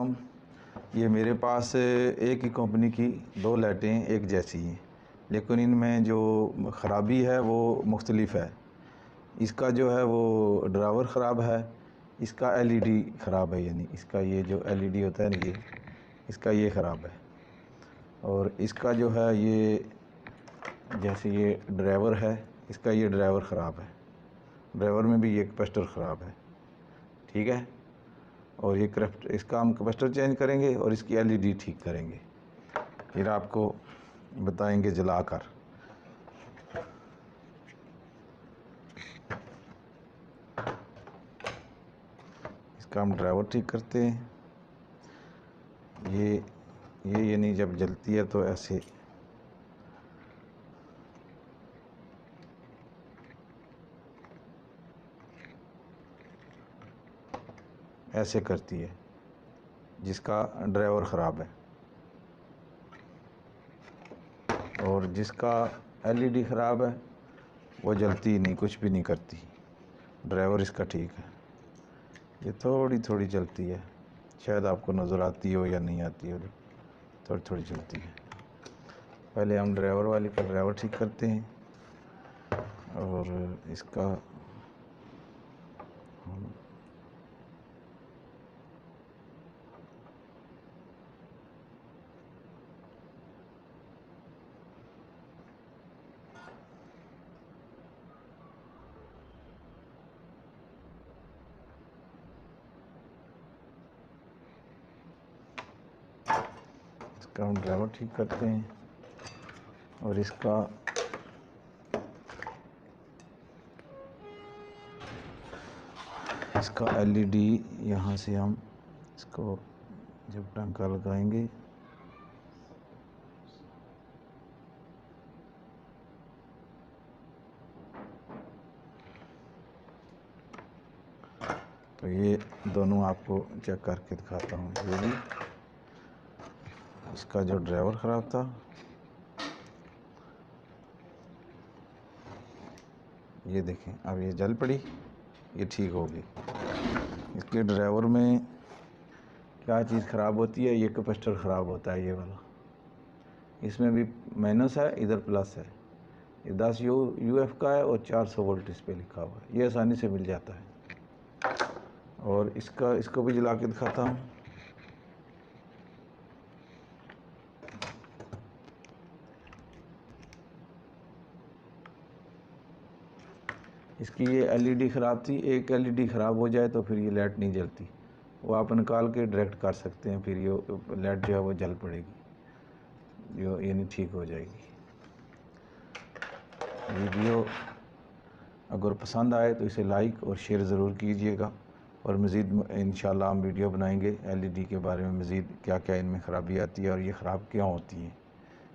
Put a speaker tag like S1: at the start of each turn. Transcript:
S1: हम ये मेरे पास एक ही कंपनी की दो लाइटें एक जैसी हैं, लेकिन इनमें जो ख़राबी है वो मुख्तलिफ है। इसका जो है वो ड्राइवर ख़राब है, इसका एलईडी ख़राब है, यानी इसका ये जो एलईडी होता है ना, ये इसका ये ख़राब है। और इसका जो है ये जैसे ये ड्राइवर है, इसका ये ड्राइवर ख़राब है, ड्राइवर में भी ये कैपेसिटर ख़राब है, ठीक है। और ये इसका हम कैपेसिटर चेंज करेंगे और इसकी एलईडी ठीक करेंगे, फिर आपको बताएंगे जलाकर। इसका हम ड्राइवर ठीक करते हैं। ये यानी जब जलती है तो ऐसे ऐसे करती है, जिसका ड्राइवर ख़राब है। और जिसका एलईडी ख़राब है वो जलती ही नहीं, कुछ भी नहीं करती। ड्राइवर इसका ठीक है, ये थोड़ी थोड़ी जलती है, शायद आपको नज़र आती हो या नहीं आती हो, थोड़ी थोड़ी जलती है। पहले हम ड्राइवर वाली का ड्राइवर ठीक करते हैं और इसका हम ड्राइवर ठीक करते हैं और इसका एलईडी यहाँ से हम इसको जब टांका लगाएंगे तो ये दोनों आपको चेक करके दिखाता हूँ। ये भी इसका जो ड्राइवर ख़राब था, ये देखें अब ये जल पड़ी, ये ठीक हो गई। इसके ड्राइवर में क्या चीज़ ख़राब होती है, ये कैपेसिटर ख़राब होता है, ये वाला। इसमें भी माइनस है, इधर प्लस है। ये 10 यूएफ का है और 400 वोल्ट इस पर लिखा हुआ है, ये आसानी से मिल जाता है। और इसको भी जला के दिखाता हूँ। इसकी ये एलईडी ख़राब थी, एक एलईडी ख़राब हो जाए तो फिर ये लाइट नहीं जलती, वो आप निकाल के डायरेक्ट कर सकते हैं, फिर ये लाइट जो है वो जल पड़ेगी, जो यानी ठीक हो जाएगी। वीडियो अगर पसंद आए तो इसे लाइक और शेयर ज़रूर कीजिएगा, और मज़ीद इंशाल्लाह हम वीडियो बनाएंगे एलईडी के बारे में, मज़ीद क्या क्या इनमें ख़राबी आती है और ये ख़राब क्यों होती है।